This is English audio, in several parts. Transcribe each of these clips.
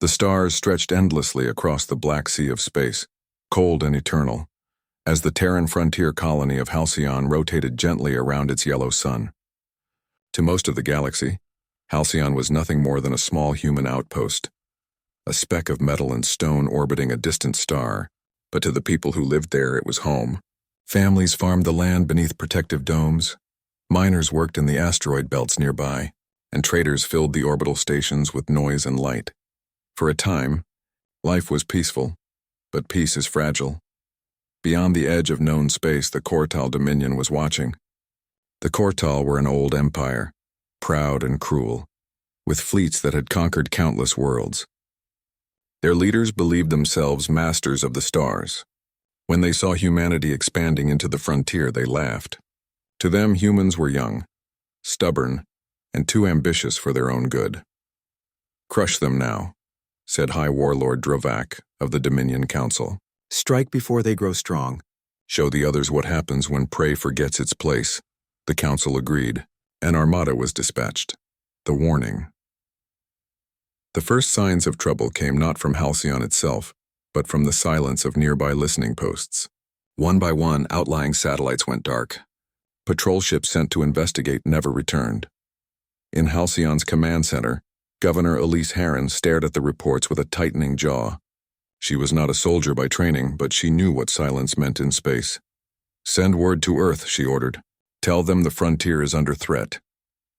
The stars stretched endlessly across the black sea of space, cold and eternal, as the Terran frontier colony of Halcyon rotated gently around its yellow sun. To most of the galaxy, Halcyon was nothing more than a small human outpost, a speck of metal and stone orbiting a distant star, but to the people who lived there it was home. Families farmed the land beneath protective domes, miners worked in the asteroid belts nearby, and traders filled the orbital stations with noise and light. For a time, life was peaceful, but peace is fragile. Beyond the edge of known space, the Kortal Dominion was watching. The Kortal were an old empire, proud and cruel, with fleets that had conquered countless worlds. Their leaders believed themselves masters of the stars. When they saw humanity expanding into the frontier, they laughed. To them, humans were young, stubborn, and too ambitious for their own good. "Crush them now," said High Warlord Drovak of the Dominion Council. "Strike before they grow strong." "Show the others what happens when prey forgets its place." The council agreed. An armada was dispatched. The warning. The first signs of trouble came not from Halcyon itself, but from the silence of nearby listening posts. One by one, outlying satellites went dark. Patrol ships sent to investigate never returned. In Halcyon's command center, Governor Elise Heron stared at the reports with a tightening jaw. She was not a soldier by training, but she knew what silence meant in space. "Send word to Earth," she ordered. "Tell them the frontier is under threat."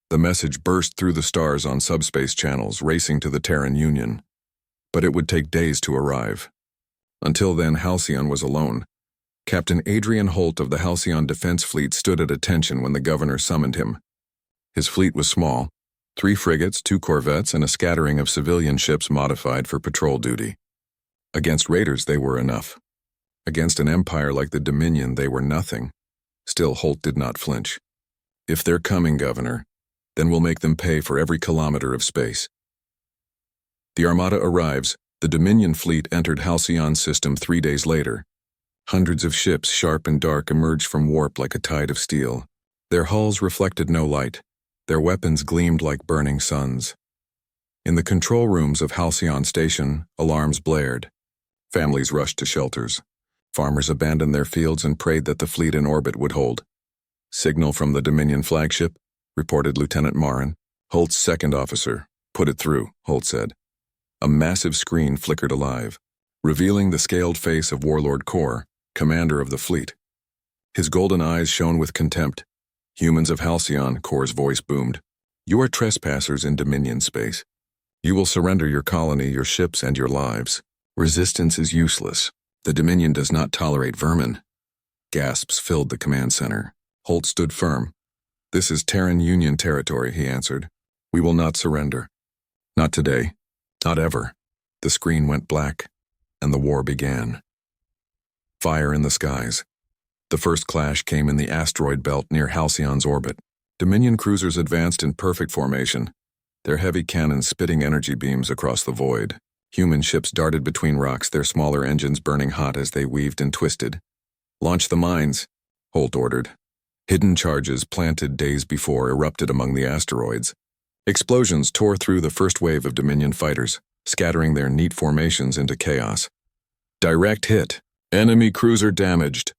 The message burst through the stars on subspace channels, racing to the Terran Union. But it would take days to arrive. Until then, Halcyon was alone. Captain Adrian Holt of the Halcyon Defense Fleet stood at attention when the governor summoned him. His fleet was small, 3 frigates, 2 corvettes, and a scattering of civilian ships modified for patrol duty. Against raiders, they were enough. Against an empire like the Dominion, they were nothing. Still, Holt did not flinch. "If they're coming, Governor, then we'll make them pay for every kilometer of space." The armada arrives. The Dominion fleet entered Halcyon's system 3 days later. Hundreds of ships, sharp and dark, emerged from warp like a tide of steel. Their hulls reflected no light. Their weapons gleamed like burning suns. In the control rooms of Halcyon Station, alarms blared. Families rushed to shelters. Farmers abandoned their fields and prayed that the fleet in orbit would hold. "Signal from the Dominion flagship," reported Lieutenant Marin, Holt's second officer. "Put it through," Holt said. A massive screen flickered alive, revealing the scaled face of Warlord Kor, commander of the fleet. His golden eyes shone with contempt. "Humans of Halcyon," Kor's voice boomed. "You are trespassers in Dominion space. You will surrender your colony, your ships, and your lives. Resistance is useless. The Dominion does not tolerate vermin." Gasps filled the command center. Holt stood firm. "This is Terran Union territory," he answered. "We will not surrender. Not today. Not ever." The screen went black, and the war began. Fire in the skies. The first clash came in the asteroid belt near Halcyon's orbit. Dominion cruisers advanced in perfect formation, their heavy cannons spitting energy beams across the void. Human ships darted between rocks, their smaller engines burning hot as they weaved and twisted. "Launch the mines," Holt ordered. Hidden charges planted days before erupted among the asteroids. Explosions tore through the first wave of Dominion fighters, scattering their neat formations into chaos. "Direct hit. Enemy cruiser damaged,"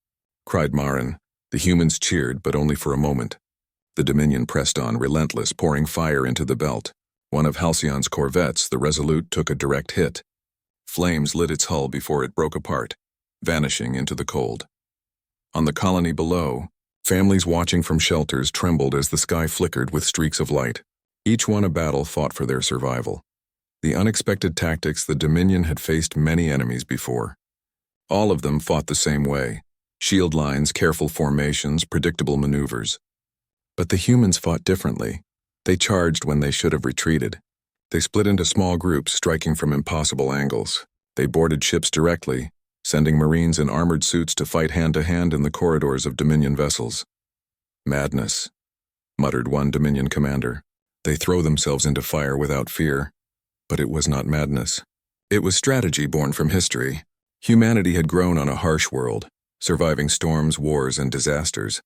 cried Marin. The humans cheered, but only for a moment. The Dominion pressed on, relentless, pouring fire into the belt. One of Halcyon's corvettes, the Resolute, took a direct hit. Flames lit its hull before it broke apart, vanishing into the cold. On the colony below, families watching from shelters trembled as the sky flickered with streaks of light. Each won a battle fought for their survival. The unexpected tactics the Dominion had faced many enemies before. All of them fought the same way: shield lines, careful formations, predictable maneuvers. But the humans fought differently. They charged when they should have retreated. They split into small groups, striking from impossible angles. They boarded ships directly, sending Marines in armored suits to fight hand-to-hand in the corridors of Dominion vessels. "Madness," muttered one Dominion commander. "They throw themselves into fire without fear." But it was not madness. It was strategy born from history. Humanity had grown on a harsh world, surviving storms, wars, and disasters.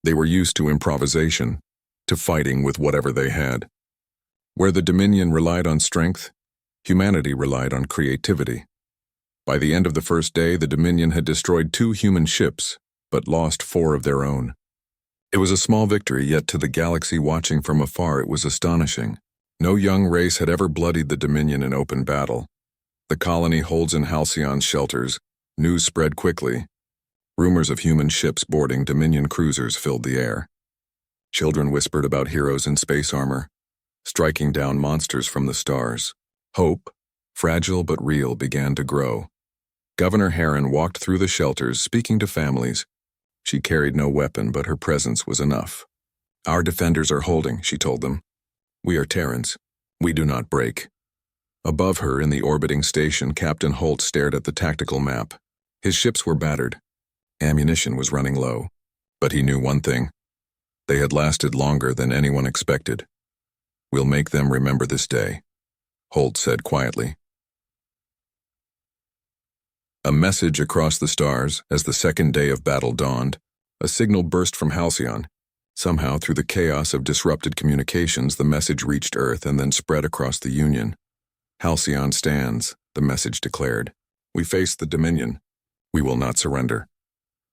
They were used to improvisation, to fighting with whatever they had. Where the Dominion relied on strength, Humanity relied on creativity. By the end of the first day, the Dominion had destroyed 2 human ships, but lost 4 of their own. It was a small victory, yet to the galaxy watching from afar it was astonishing. No young race had ever bloodied the Dominion in open battle. The colony holds in Halcyon's shelters. News spread quickly. Rumors of human ships boarding Dominion cruisers filled the air. Children whispered about heroes in space armor, striking down monsters from the stars. Hope, fragile but real, began to grow. Governor Heron walked through the shelters, speaking to families. She carried no weapon, but her presence was enough. "Our defenders are holding," she told them. "We are Terrans. We do not break." Above her, in the orbiting station, Captain Holt stared at the tactical map. His ships were battered. Ammunition was running low. But he knew one thing. They had lasted longer than anyone expected. "We'll make them remember this day," Holt said quietly. A message across the stars as the second day of battle dawned. A signal burst from Halcyon. Somehow, through the chaos of disrupted communications, the message reached Earth and then spread across the Union. "Halcyon stands," the message declared. "We face the Dominion. We will not surrender."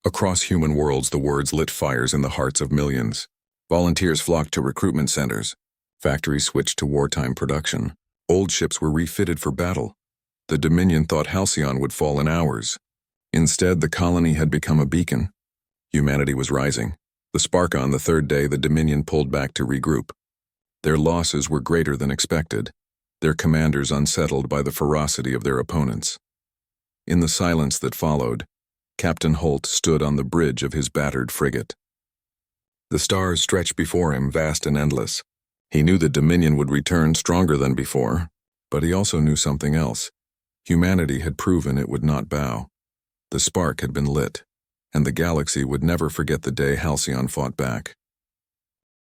Across human worlds, the words lit fires in the hearts of millions. Volunteers flocked to recruitment centers. Factories switched to wartime production. Old ships were refitted for battle. The Dominion thought Halcyon would fall in hours. Instead, the colony had become a beacon. Humanity was rising. The spark on the third day, the Dominion pulled back to regroup. Their losses were greater than expected, their commanders unsettled by the ferocity of their opponents. In the silence that followed, Captain Holt stood on the bridge of his battered frigate. The stars stretched before him, vast and endless. He knew the Dominion would return stronger than before, but he also knew something else. Humanity had proven it would not bow. The spark had been lit, and the galaxy would never forget the day Halcyon fought back.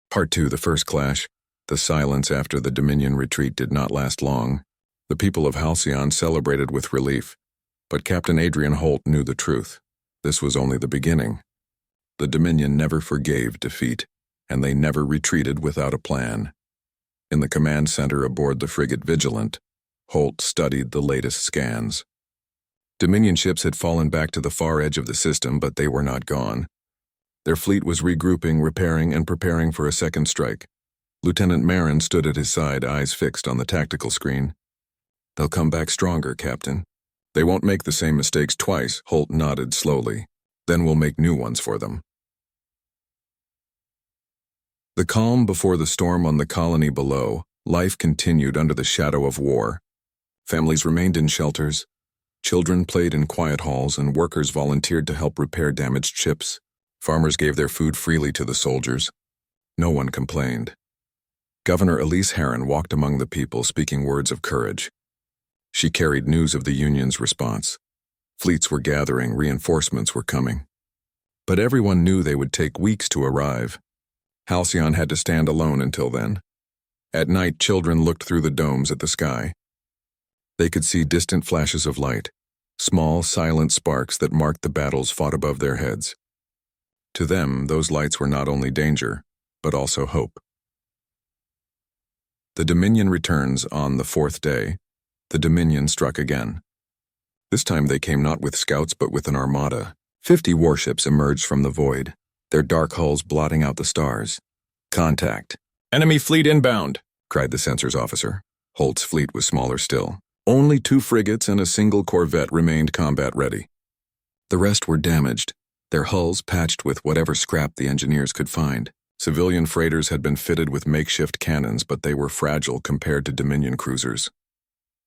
Part 2, the first clash. The silence after the Dominion retreat did not last long. The people of Halcyon celebrated with relief, but Captain Adrian Holt knew the truth. This was only the beginning. The Dominion never forgave defeat, and they never retreated without a plan. In the command center aboard the frigate Vigilant, Holt studied the latest scans. Dominion ships had fallen back to the far edge of the system, but they were not gone. Their fleet was regrouping, repairing, and preparing for a second strike. Lieutenant Marin stood at his side, eyes fixed on the tactical screen. "They'll come back stronger, Captain. They won't make the same mistakes twice," Holt nodded slowly. "Then we'll make new ones for them." The calm before the storm on the colony below, life continued under the shadow of war. Families remained in shelters. Children played in quiet halls, and workers volunteered to help repair damaged ships. Farmers gave their food freely to the soldiers. No one complained. Governor Elise Heron walked among the people, speaking words of courage. She carried news of the Union's response. Fleets were gathering, reinforcements were coming. But everyone knew they would take weeks to arrive. Halcyon had to stand alone until then. At night, children looked through the domes at the sky. They could see distant flashes of light, small, silent sparks that marked the battles fought above their heads. To them, those lights were not only danger, but also hope. The Dominion returns on the fourth day. The Dominion struck again. This time they came not with scouts but with an armada. 50 warships emerged from the void, their dark hulls blotting out the stars. "Contact. Enemy fleet inbound," cried the sensors officer. Holt's fleet was smaller still. Only 2 frigates and a single corvette remained combat-ready. The rest were damaged, their hulls patched with whatever scrap the engineers could find. Civilian freighters had been fitted with makeshift cannons, but they were fragile compared to Dominion cruisers.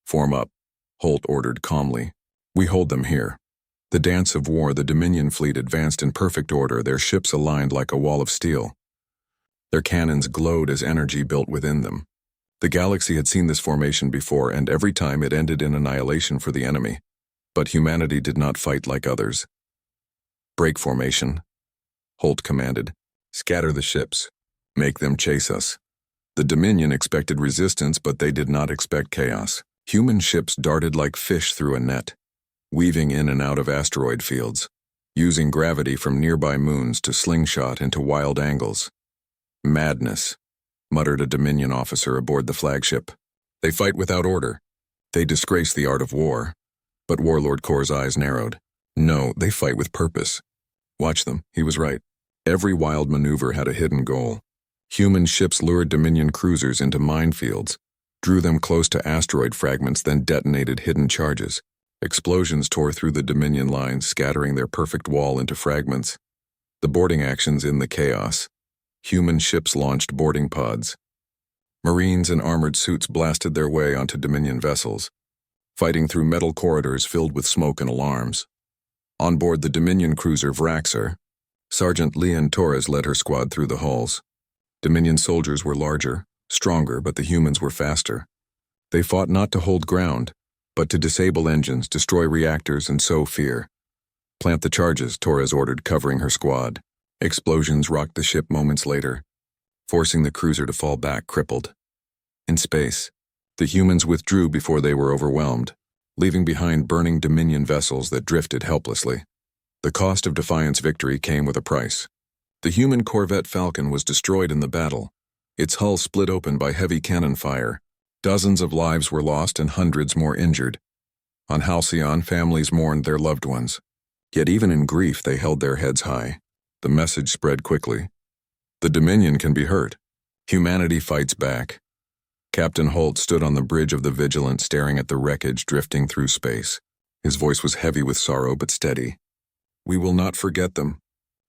"Form up," Holt ordered calmly. "We hold them here." The dance of war, the Dominion fleet advanced in perfect order, their ships aligned like a wall of steel. Their cannons glowed as energy built within them. The galaxy had seen this formation before, and every time it ended in annihilation for the enemy. But humanity did not fight like others. "Break formation," Holt commanded. "Scatter the ships. Make them chase us." The Dominion expected resistance, but they did not expect chaos. Human ships darted like fish through a net, weaving in and out of asteroid fields, using gravity from nearby moons to slingshot into wild angles. "Madness," muttered a Dominion officer aboard the flagship. "They fight without order. They disgrace the art of war. But Warlord Kor's eyes narrowed. No, they fight with purpose. Watch them, he was right. Every wild maneuver had a hidden goal. Human ships lured Dominion cruisers into minefields, drew them close to asteroid fragments, then detonated hidden charges. Explosions tore through the Dominion lines, scattering their perfect wall into fragments. The boarding actions in the chaos. Human ships launched boarding pods. Marines in armored suits blasted their way onto Dominion vessels, fighting through metal corridors filled with smoke and alarms. On board the Dominion cruiser Vraxar, Sergeant Leon Torres led her squad through the halls. Dominion soldiers were larger, stronger, but the humans were faster. They fought not to hold ground, but to disable engines, destroy reactors, and sow fear. Plant the charges, Torres ordered, covering her squad. Explosions rocked the ship moments later, forcing the cruiser to fall back crippled. In space, the humans withdrew before they were overwhelmed, leaving behind burning Dominion vessels that drifted helplessly. The cost of Defiant's victory came with a price. The human corvette Falcon was destroyed in the battle, its hull split open by heavy cannon fire. Dozens of lives were lost and hundreds more injured. On Halcyon, families mourned their loved ones. Yet even in grief, they held their heads high. The message spread quickly. The Dominion can be hurt. Humanity fights back. Captain Holt stood on the bridge of the Vigilant, staring at the wreckage drifting through space. His voice was heavy with sorrow but steady. We will not forget them.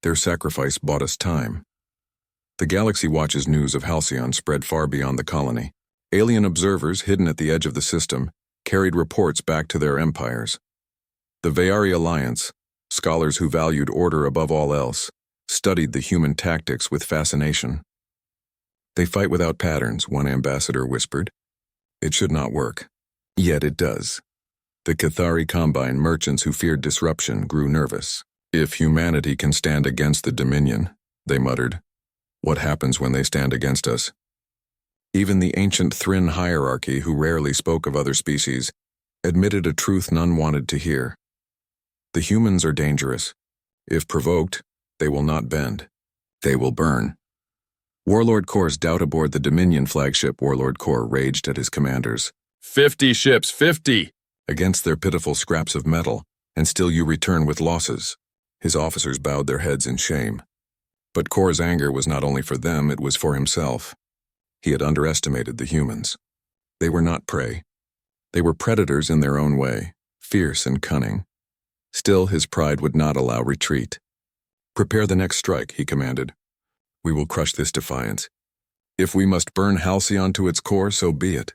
Their sacrifice bought us time. The Galaxy Watch's news of Halcyon spread far beyond the colony. Alien observers hidden at the edge of the system carried reports back to their empires. The Vayari Alliance, scholars who valued order above all else, studied the human tactics with fascination. They fight without patterns, one ambassador whispered. It should not work. Yet it does. The Cathari Combine merchants who feared disruption grew nervous. If humanity can stand against the Dominion, they muttered, what happens when they stand against us? Even the ancient Thrin hierarchy, who rarely spoke of other species, admitted a truth none wanted to hear. The humans are dangerous. If provoked, they will not bend. They will burn. Warlord Kor's doubt aboard the Dominion flagship Warlord Kor raged at his commanders. 50 ships, 50! Against their pitiful scraps of metal, and still you return with losses. His officers bowed their heads in shame. But Kor's anger was not only for them, it was for himself. He had underestimated the humans. They were not prey. They were predators in their own way, fierce and cunning. Still, his pride would not allow retreat. Prepare the next strike, he commanded. We will crush this defiance. If we must burn Halcyon to its core, so be it.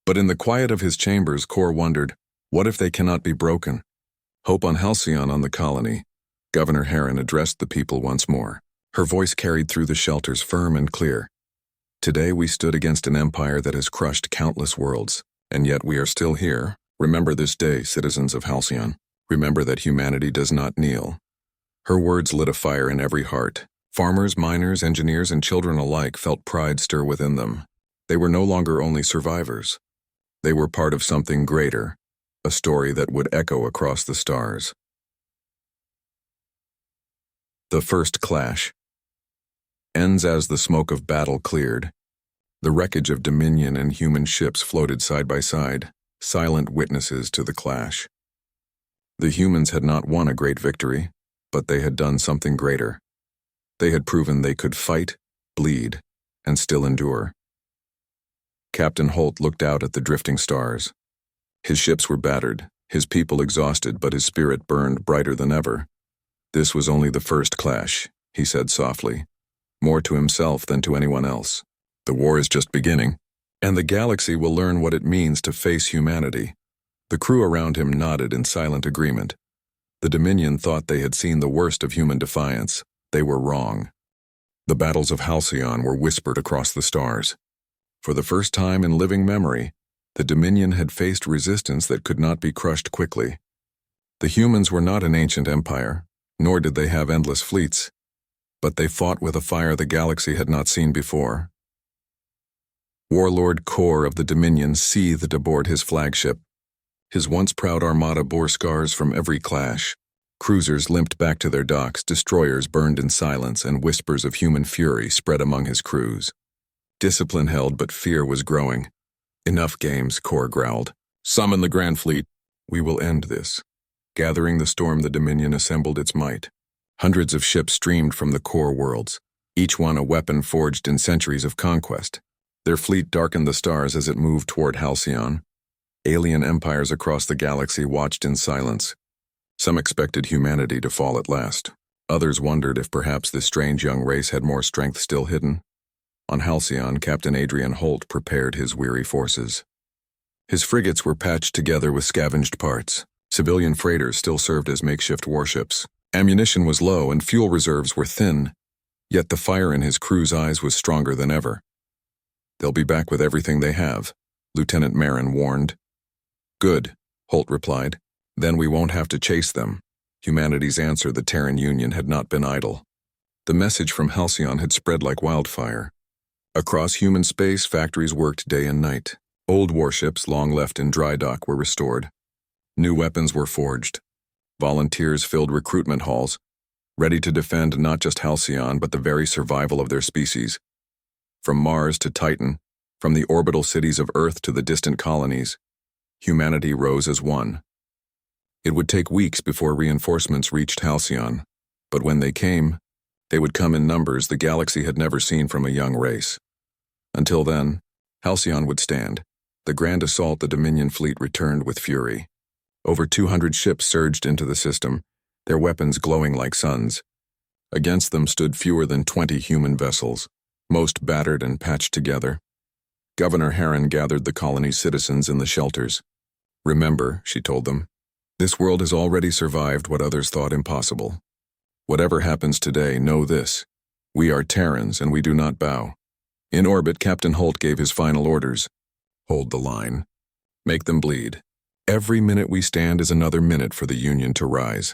But in the quiet of his chambers, Kor wondered, what if they cannot be broken? Hope on Halcyon on the colony. Governor Heron addressed the people once more. Her voice carried through the shelters firm and clear. Today we stood against an empire that has crushed countless worlds, and yet we are still here. Remember this day, citizens of Halcyon. Remember that humanity does not kneel. Her words lit a fire in every heart. Farmers, miners, engineers, and children alike felt pride stir within them. They were no longer only survivors. They were part of something greater, a story that would echo across the stars. The first clash ends as the smoke of battle cleared. The wreckage of Dominion and human ships floated side by side, silent witnesses to the clash. The humans had not won a great victory, but they had done something greater. They had proven they could fight, bleed, and still endure. Captain Holt looked out at the drifting stars. His ships were battered, his people exhausted, but his spirit burned brighter than ever. This was only the first clash, he said softly, more to himself than to anyone else. The war is just beginning, and the galaxy will learn what it means to face humanity. The crew around him nodded in silent agreement. The Dominion thought they had seen the worst of human defiance. They were wrong. The battles of Halcyon were whispered across the stars. For the first time in living memory, the Dominion had faced resistance that could not be crushed quickly. The humans were not an ancient empire, nor did they have endless fleets, but they fought with a fire the galaxy had not seen before. Warlord Kor of the Dominion seethed aboard his flagship. His once proud armada bore scars from every clash. Cruisers limped back to their docks, destroyers burned in silence, and whispers of human fury spread among his crews. Discipline held, but fear was growing. Enough games, Kor growled. Summon the Grand Fleet. We will end this. Gathering the storm, the Dominion assembled its might. Hundreds of ships streamed from the core worlds, each one a weapon forged in centuries of conquest. Their fleet darkened the stars as it moved toward Halcyon. Alien empires across the galaxy watched in silence. Some expected humanity to fall at last. Others wondered if perhaps this strange young race had more strength still hidden. On Halcyon, Captain Adrian Holt prepared his weary forces. His frigates were patched together with scavenged parts. Civilian freighters still served as makeshift warships. Ammunition was low and fuel reserves were thin, yet the fire in his crew's eyes was stronger than ever. "They'll be back with everything they have," Lieutenant Marin warned. "Good," Holt replied. "Then we won't have to chase them." Humanity's answer, the Terran Union, had not been idle. The message from Halcyon had spread like wildfire. Across human space, factories worked day and night. Old warships, long left in dry dock, were restored. New weapons were forged. Volunteers filled recruitment halls, ready to defend not just Halcyon, but the very survival of their species. From Mars to Titan, from the orbital cities of Earth to the distant colonies, humanity rose as one. It would take weeks before reinforcements reached Halcyon, but when they came, they would come in numbers the galaxy had never seen from a young race. Until then, Halcyon would stand. The grand assault, the Dominion fleet returned with fury. Over 200 ships surged into the system, their weapons glowing like suns. Against them stood fewer than 20 human vessels, most battered and patched together. Governor Heron gathered the colony's citizens in the shelters. "Remember," she told them, "this world has already survived what others thought impossible. Whatever happens today, know this: we are Terrans and we do not bow." In orbit, Captain Holt gave his final orders. "Hold the line. Make them bleed. Every minute we stand is another minute for the Union to rise."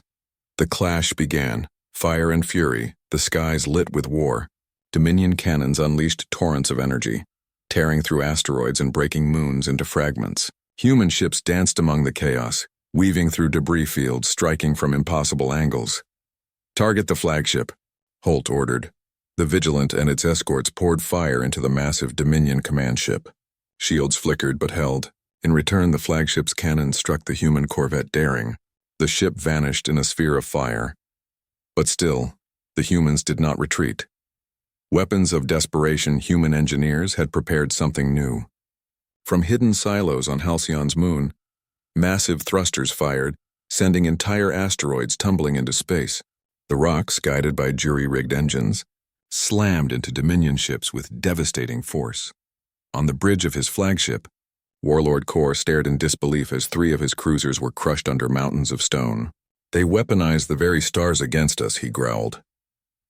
The clash began, fire and fury, the skies lit with war. Dominion cannons unleashed torrents of energy, tearing through asteroids and breaking moons into fragments. Human ships danced among the chaos, weaving through debris fields, striking from impossible angles. "Target the flagship," Holt ordered. The Vigilant and its escorts poured fire into the massive Dominion command ship. Shields flickered but held. In return, the flagship's cannon struck the human corvette Daring. The ship vanished in a sphere of fire. But still, the humans did not retreat. Weapons of desperation, human engineers had prepared something new. From hidden silos on Halcyon's moon, massive thrusters fired, sending entire asteroids tumbling into space. The rocks, guided by jury-rigged engines, slammed into Dominion ships with devastating force. On the bridge of his flagship, Warlord Kor stared in disbelief as 3 of his cruisers were crushed under mountains of stone. "They weaponized the very stars against us," he growled.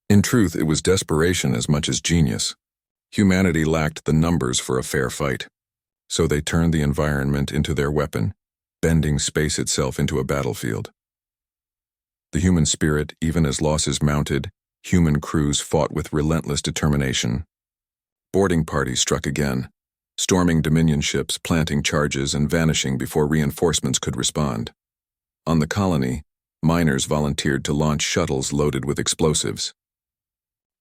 In truth, it was desperation as much as genius. Humanity lacked the numbers for a fair fight. So they turned the environment into their weapon, bending space itself into a battlefield. The human spirit, even as losses mounted, human crews fought with relentless determination. Boarding parties struck again, storming Dominion ships, planting charges, and vanishing before reinforcements could respond. On the colony, miners volunteered to launch shuttles loaded with explosives.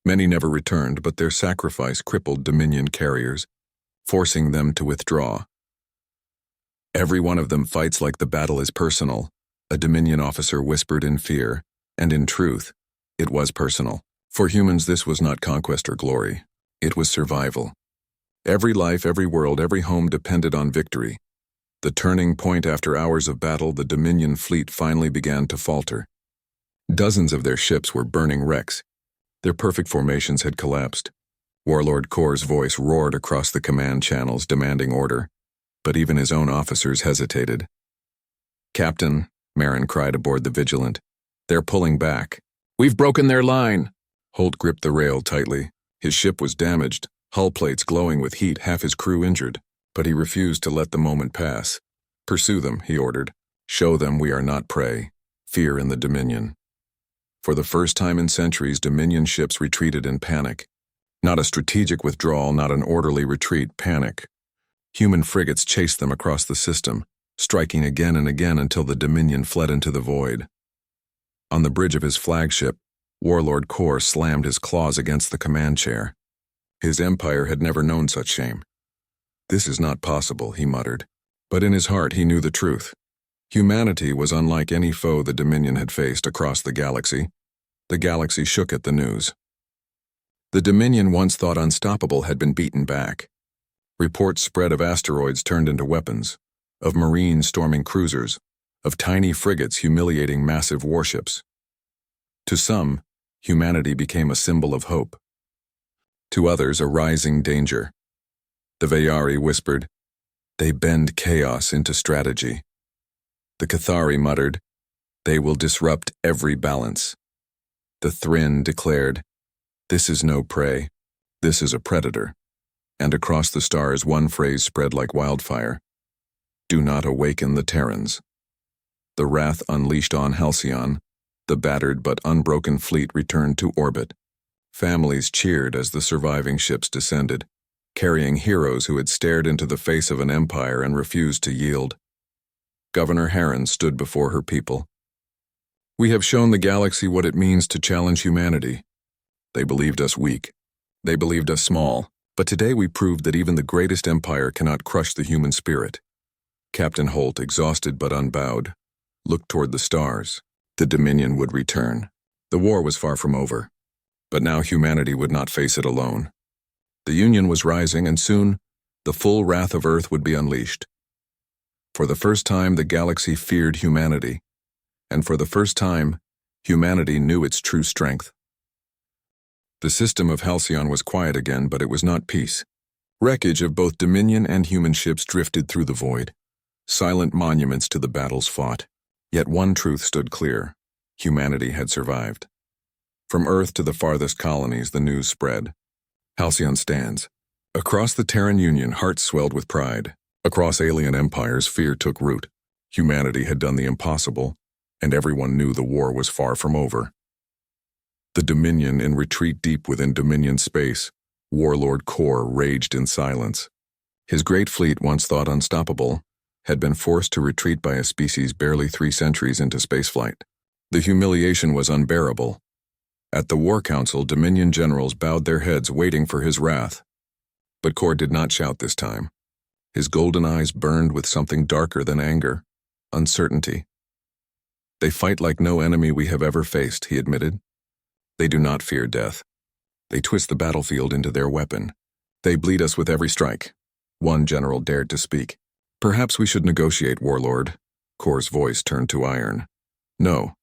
Many never returned, but their sacrifice crippled Dominion carriers, forcing them to withdraw. "Every one of them fights like the battle is personal," a Dominion officer whispered in fear, and in truth, it was personal. For humans, this was not conquest or glory. It was survival. Every life, every world, every home depended on victory. The turning point after hours of battle, the Dominion fleet finally began to falter. Dozens of their ships were burning wrecks. Their perfect formations had collapsed. Warlord Kor's voice roared across the command channels, demanding order, but even his own officers hesitated. "Captain," Marin cried aboard the Vigilant, "they're pulling back." "We've broken their line." Holt gripped the rail tightly. His ship was damaged, hull plates glowing with heat, half his crew injured, but he refused to let the moment pass. "Pursue them," he ordered. "Show them we are not prey. Fear in the Dominion." For the first time in centuries, Dominion ships retreated in panic. Not a strategic withdrawal, not an orderly retreat, panic. Human frigates chased them across the system, striking again and again until the Dominion fled into the void. On the bridge of his flagship, Warlord Kor slammed his claws against the command chair. His empire had never known such shame. "This is not possible," he muttered. But in his heart he knew the truth. Humanity was unlike any foe the Dominion had faced across the galaxy. The galaxy shook at the news. The Dominion, once thought unstoppable, had been beaten back. Reports spread of asteroids turned into weapons, of marines storming cruisers, of tiny frigates humiliating massive warships. To some, humanity became a symbol of hope. To others, a rising danger. The Vayari whispered, "They bend chaos into strategy." The Cathari muttered, "They will disrupt every balance." The Thryn declared, "This is no prey, this is a predator." And across the stars one phrase spread like wildfire, "Do not awaken the Terrans." The wrath unleashed on Halcyon, the battered but unbroken fleet returned to orbit. Families cheered as the surviving ships descended, carrying heroes who had stared into the face of an empire and refused to yield. Governor Heron stood before her people. "We have shown the galaxy what it means to challenge humanity. They believed us weak. They believed us small. But today we proved that even the greatest empire cannot crush the human spirit." Captain Holt, exhausted but unbowed, looked toward the stars. The Dominion would return. The war was far from over. But now humanity would not face it alone. The Union was rising, and soon the full wrath of Earth would be unleashed. For the first time, the galaxy feared humanity. And for the first time, humanity knew its true strength. The system of Halcyon was quiet again, but it was not peace. Wreckage of both Dominion and human ships drifted through the void, silent monuments to the battles fought. Yet one truth stood clear: humanity had survived. From Earth to the farthest colonies, the news spread. Halcyon stands. Across the Terran Union, hearts swelled with pride. Across alien empires, fear took root. Humanity had done the impossible, and everyone knew the war was far from over. The Dominion, in retreat deep within Dominion space, Warlord Kor raged in silence. His great fleet, once thought unstoppable, had been forced to retreat by a species barely 3 centuries into spaceflight. The humiliation was unbearable. At the War Council, Dominion generals bowed their heads, waiting for his wrath. But Kor did not shout this time. His golden eyes burned with something darker than anger: uncertainty. "They fight like no enemy we have ever faced," he admitted. "They do not fear death. They twist the battlefield into their weapon. They bleed us with every strike." One general dared to speak. "Perhaps we should negotiate, Warlord." Kor's voice turned to iron. "No.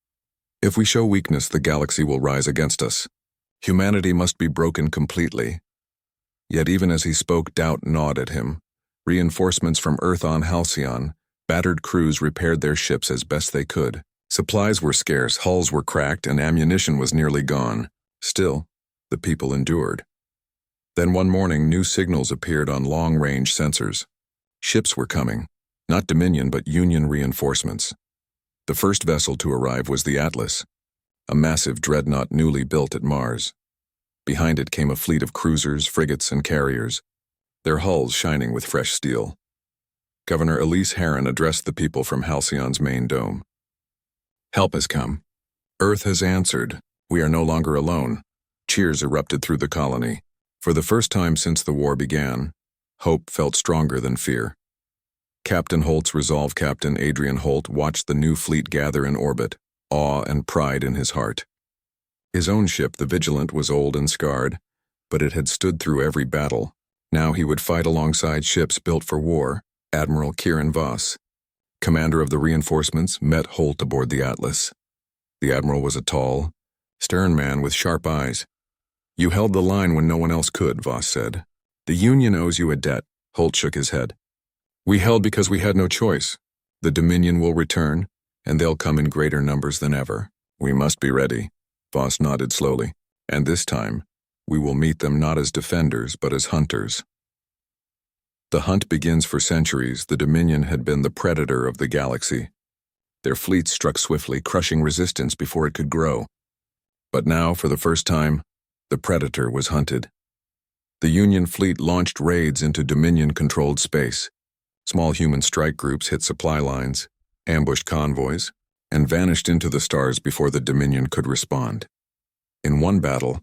If we show weakness, the galaxy will rise against us. Humanity must be broken completely." Yet even as he spoke, doubt gnawed at him. Reinforcements from Earth on Halcyon, battered crews repaired their ships as best they could. Supplies were scarce, hulls were cracked, and ammunition was nearly gone. Still, the people endured. Then one morning, new signals appeared on long-range sensors. Ships were coming, not Dominion but Union reinforcements. The first vessel to arrive was the Atlas, a massive dreadnought newly built at Mars. Behind it came a fleet of cruisers, frigates, and carriers, their hulls shining with fresh steel. Governor Elise Heron addressed the people from Halcyon's main dome. "Help has come. Earth has answered. We are no longer alone." Cheers erupted through the colony. For the first time since the war began, hope felt stronger than fear. Captain Holt's resolve, Captain Adrian Holt, watched the new fleet gather in orbit, awe and pride in his heart. His own ship, the Vigilant, was old and scarred, but it had stood through every battle. Now he would fight alongside ships built for war. Admiral Kieran Voss, commander of the reinforcements, met Holt aboard the Atlas. The admiral was a tall, stern man with sharp eyes. "You held the line when no one else could," Voss said. "The Union owes you a debt." Holt shook his head. "We held because we had no choice. The Dominion will return, and they'll come in greater numbers than ever. We must be ready." Voss nodded slowly. "And this time, we will meet them not as defenders, but as hunters." The hunt begins. For centuries, the Dominion had been the predator of the galaxy. Their fleets struck swiftly, crushing resistance before it could grow. But now, for the first time, the predator was hunted. The Union fleet launched raids into Dominion-controlled space. Small human strike groups hit supply lines, ambushed convoys, and vanished into the stars before the Dominion could respond. In one battle,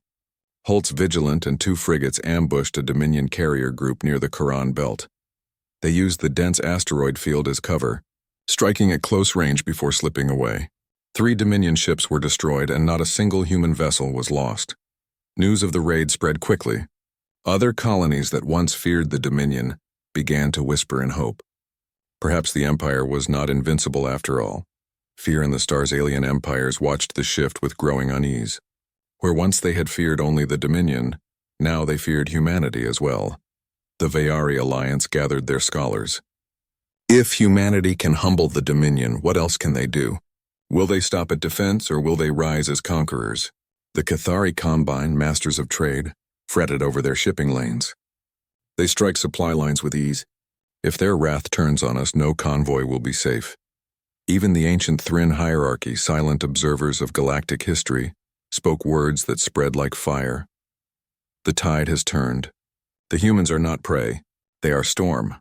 Holt's Vigilant and 2 frigates ambushed a Dominion carrier group near the Charon Belt. They used the dense asteroid field as cover, striking at close range before slipping away. 3 Dominion ships were destroyed and not a single human vessel was lost. News of the raid spread quickly. Other colonies that once feared the Dominion began to whisper in hope. Perhaps the Empire was not invincible after all. Fear in the star's alien empires watched the shift with growing unease. Where once they had feared only the Dominion, now they feared humanity as well. The Vayari Alliance gathered their scholars. If humanity can humble the Dominion, what else can they do? Will they stop at defense, or will they rise as conquerors? The Cathari Combine, masters of trade, fretted over their shipping lanes. They strike supply lines with ease. If their wrath turns on us, no convoy will be safe. Even the ancient Thrin hierarchy, silent observers of galactic history, spoke words that spread like fire. The tide has turned. The humans are not prey. They are Storm.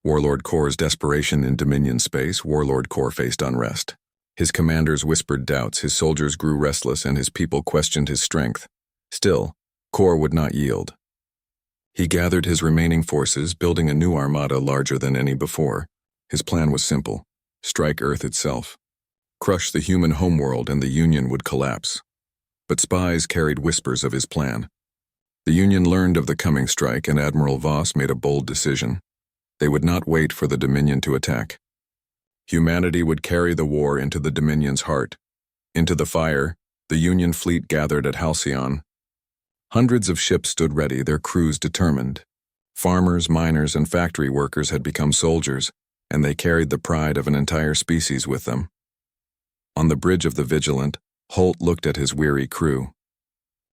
Warlord Kor's desperation in Dominion space, Warlord Kor faced unrest. His commanders whispered doubts, his soldiers grew restless, and his people questioned his strength. Still, Kor would not yield. He gathered his remaining forces, building a new armada larger than any before. His plan was simple: strike Earth itself. Crush the human homeworld and the Union would collapse. But spies carried whispers of his plan. The Union learned of the coming strike, and Admiral Voss made a bold decision. They would not wait for the Dominion to attack. Humanity would carry the war into the Dominion's heart. Into the fire, the Union fleet gathered at Halcyon. Hundreds of ships stood ready, their crews determined. Farmers, miners, and factory workers had become soldiers, and they carried the pride of an entire species with them. On the bridge of the Vigilant, Holt looked at his weary crew.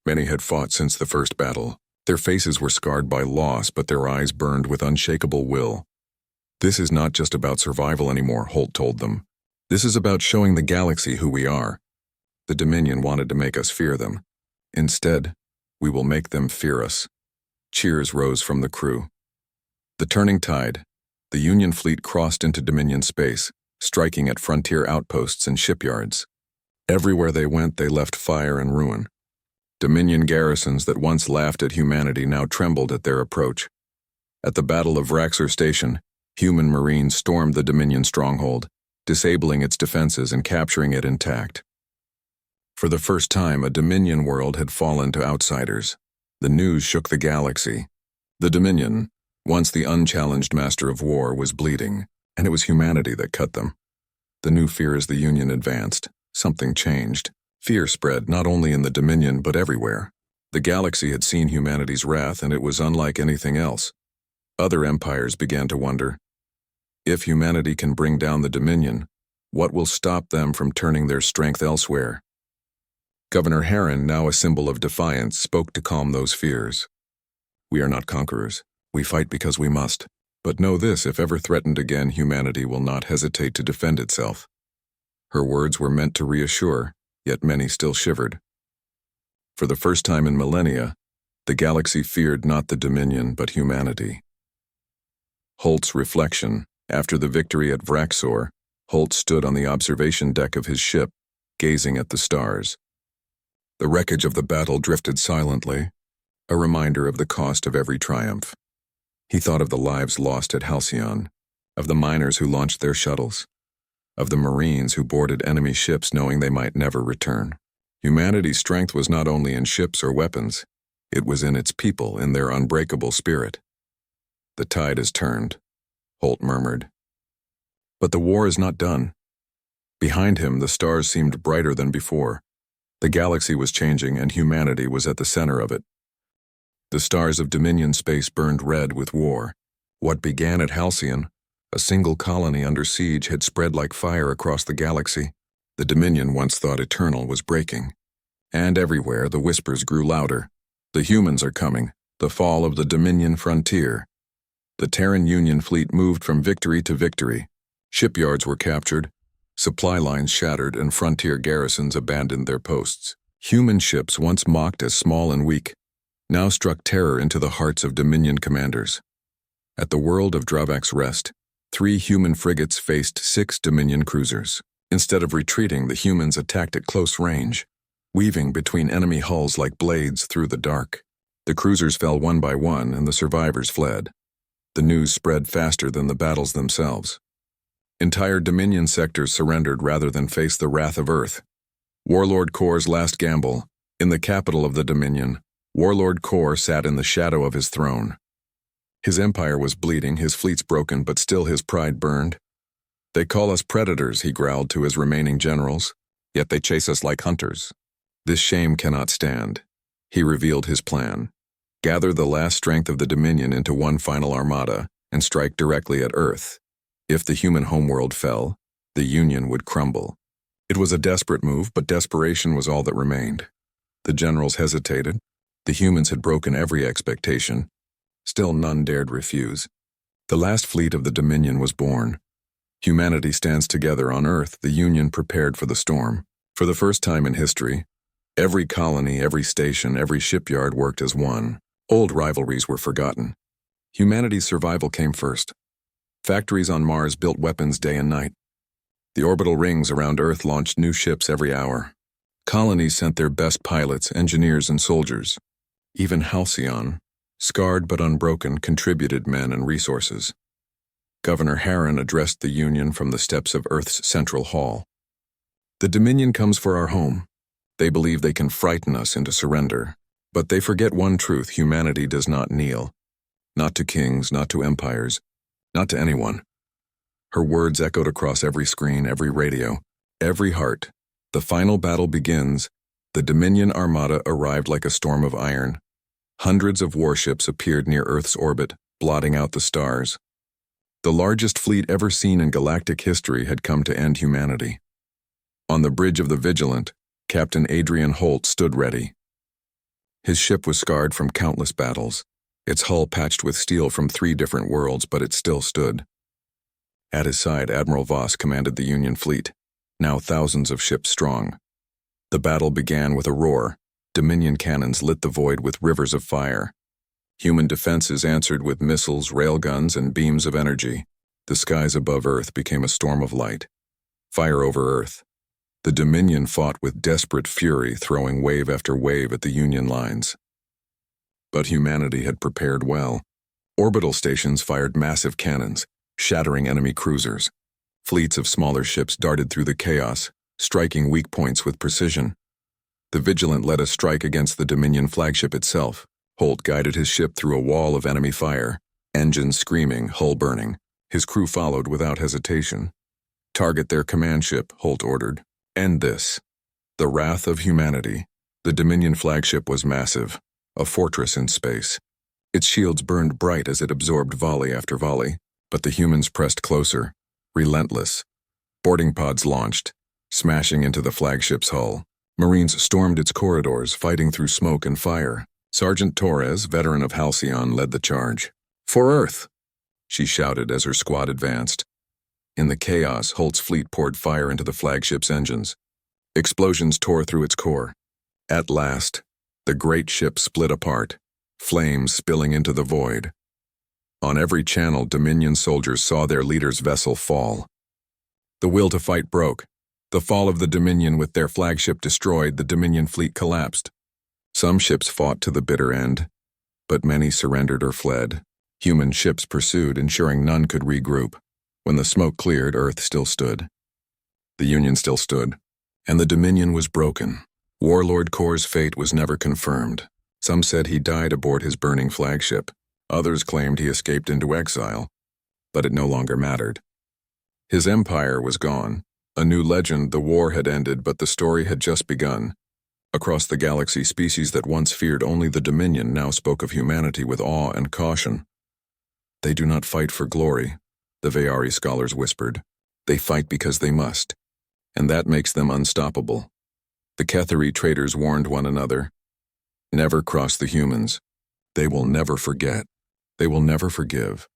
Many had fought since the first battle. Their faces were scarred by loss, but their eyes burned with unshakable will. "This is not just about survival anymore," Holt told them. "This is about showing the galaxy who we are. The Dominion wanted to make us fear them. Instead, we will make them fear us." Cheers rose from the crew. The turning tide, the Union fleet crossed into Dominion space, striking at frontier outposts and shipyards. Everywhere they went, they left fire and ruin. Dominion garrisons that once laughed at humanity now trembled at their approach. At the Battle of Vraxor Station, human marines stormed the Dominion stronghold, disabling its defenses and capturing it intact. For the first time, a Dominion world had fallen to outsiders. The news shook the galaxy. The Dominion, once the unchallenged master of war, was bleeding, and it was humanity that cut them. The new fear as the Union advanced. Something changed. Fear spread not only in the Dominion but everywhere. The galaxy had seen humanity's wrath, and it was unlike anything else. Other empires began to wonder, if humanity can bring down the Dominion, what will stop them from turning their strength elsewhere? Governor Heron, now a symbol of defiance, spoke to calm those fears. "We are not conquerors. We fight because we must. But know this, if ever threatened again, humanity will not hesitate to defend itself." Her words were meant to reassure, yet many still shivered. For the first time in millennia, the galaxy feared not the Dominion but humanity. Holt's reflection. After the victory at Vraxor, Holt stood on the observation deck of his ship, gazing at the stars. The wreckage of the battle drifted silently, a reminder of the cost of every triumph. He thought of the lives lost at Halcyon, of the miners who launched their shuttles, of the Marines who boarded enemy ships knowing they might never return. Humanity's strength was not only in ships or weapons, it was in its people, in their unbreakable spirit. "The tide has turned," Holt murmured. But the war is not done. Behind him, the stars seemed brighter than before. The galaxy was changing, and humanity was at the center of it. The stars of Dominion space burned red with war. What began at Halcyon, a single colony under siege, had spread like fire across the galaxy. The Dominion, once thought eternal, was breaking. And everywhere, the whispers grew louder. "The humans are coming. The fall of the Dominion frontier." The Terran Union fleet moved from victory to victory. Shipyards were captured, supply lines shattered, and frontier garrisons abandoned their posts. Human ships, once mocked as small and weak, now struck terror into the hearts of Dominion commanders. At the world of Dravak's Rest, 3 human frigates faced 6 Dominion cruisers. Instead of retreating, the humans attacked at close range, weaving between enemy hulls like blades through the dark. The cruisers fell one by one, and the survivors fled. The news spread faster than the battles themselves. Entire Dominion sectors surrendered rather than face the wrath of Earth. Warlord Kor's last gamble. In the capital of the Dominion, Warlord Kor sat in the shadow of his throne. His empire was bleeding, his fleets broken, but still his pride burned. "They call us predators," he growled to his remaining generals, "yet they chase us like hunters. This shame cannot stand." He revealed his plan. Gather the last strength of the Dominion into one final armada and strike directly at Earth. If the human homeworld fell, the Union would crumble. It was a desperate move, but desperation was all that remained. The generals hesitated. The humans had broken every expectation. Still none dared refuse. The last fleet of the Dominion was born. Humanity stands together on Earth, the Union prepared for the storm. For the first time in history, every colony, every station, every shipyard worked as one. Old rivalries were forgotten. Humanity's survival came first. Factories on Mars built weapons day and night. The orbital rings around Earth launched new ships every hour. Colonies sent their best pilots, engineers, and soldiers. Even Halcyon, scarred but unbroken, contributed men and resources. Governor Harron addressed the Union from the steps of Earth's central hall. "The Dominion comes for our home. They believe they can frighten us into surrender. But they forget one truth: humanity does not kneel. Not to kings, not to empires, not to anyone." Her words echoed across every screen, every radio, every heart. The final battle begins. The Dominion Armada arrived like a storm of iron. Hundreds of warships appeared near Earth's orbit, blotting out the stars. The largest fleet ever seen in galactic history had come to end humanity. On the bridge of the Vigilant, Captain Adrian Holt stood ready. His ship was scarred from countless battles, its hull patched with steel from 3 different worlds, but it still stood. At his side, Admiral Voss commanded the Union fleet, now thousands of ships strong. The battle began with a roar. Dominion cannons lit the void with rivers of fire. Human defenses answered with missiles, railguns, and beams of energy. The skies above Earth became a storm of light. Fire over Earth. The Dominion fought with desperate fury, throwing wave after wave at the Union lines. But humanity had prepared well. Orbital stations fired massive cannons, shattering enemy cruisers. Fleets of smaller ships darted through the chaos, striking weak points with precision. The Vigilant led a strike against the Dominion flagship itself. Holt guided his ship through a wall of enemy fire, engines screaming, hull burning. His crew followed without hesitation. "Target their command ship," Holt ordered. "End this." The wrath of humanity. The Dominion flagship was massive, a fortress in space. Its shields burned bright as it absorbed volley after volley, but the humans pressed closer, relentless. Boarding pods launched, smashing into the flagship's hull. Marines stormed its corridors, fighting through smoke and fire. Sergeant Torres, veteran of Halcyon, led the charge. "For Earth!" she shouted as her squad advanced. In the chaos, Holt's fleet poured fire into the flagship's engines. Explosions tore through its core. At last, the great ship split apart, flames spilling into the void. On every channel, Dominion soldiers saw their leader's vessel fall. The will to fight broke. The fall of the Dominion, with their flagship destroyed, the Dominion fleet collapsed. Some ships fought to the bitter end, but many surrendered or fled. Human ships pursued, ensuring none could regroup. When the smoke cleared, Earth still stood. The Union still stood, and the Dominion was broken. Warlord Kor's fate was never confirmed. Some said he died aboard his burning flagship. Others claimed he escaped into exile, but it no longer mattered. His empire was gone. A new legend: the war had ended, but the story had just begun. Across the galaxy, species that once feared only the Dominion now spoke of humanity with awe and caution. "They do not fight for glory," the Veari scholars whispered. "They fight because they must, and that makes them unstoppable." The Ketheri traders warned one another. "Never cross the humans. They will never forget. They will never forgive."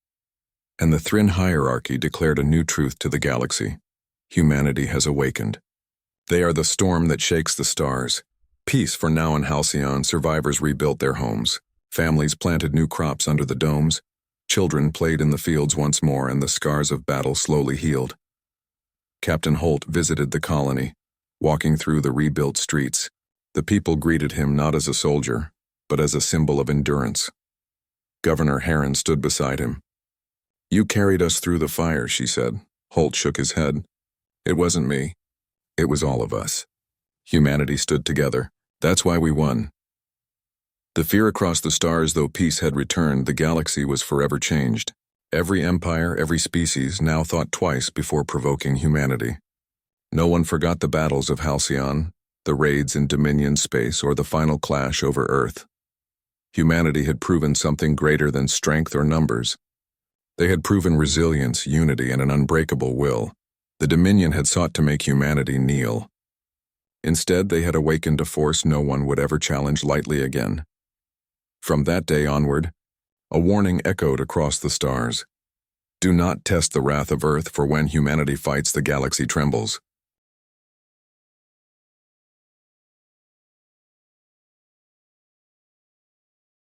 And the Thrin hierarchy declared a new truth to the galaxy. Humanity has awakened. They are the storm that shakes the stars. Peace for now in Halcyon. Survivors rebuilt their homes. Families planted new crops under the domes. Children played in the fields once more, and the scars of battle slowly healed. Captain Holt visited the colony, walking through the rebuilt streets. The people greeted him not as a soldier, but as a symbol of endurance. Governor Harron stood beside him. You carried us through the fire, she said. Holt shook his head. It wasn't me. It was all of us. Humanity stood together. That's why we won. The fear across the stars, though peace had returned, the galaxy was forever changed. Every empire, every species now thought twice before provoking humanity. No one forgot the battles of Halcyon, the raids in Dominion space, or the final clash over Earth. Humanity had proven something greater than strength or numbers. They had proven resilience, unity, and an unbreakable will. The Dominion had sought to make humanity kneel. Instead, they had awakened a force no one would ever challenge lightly again. From that day onward, a warning echoed across the stars. Do not test the wrath of Earth, for when humanity fights, the galaxy trembles.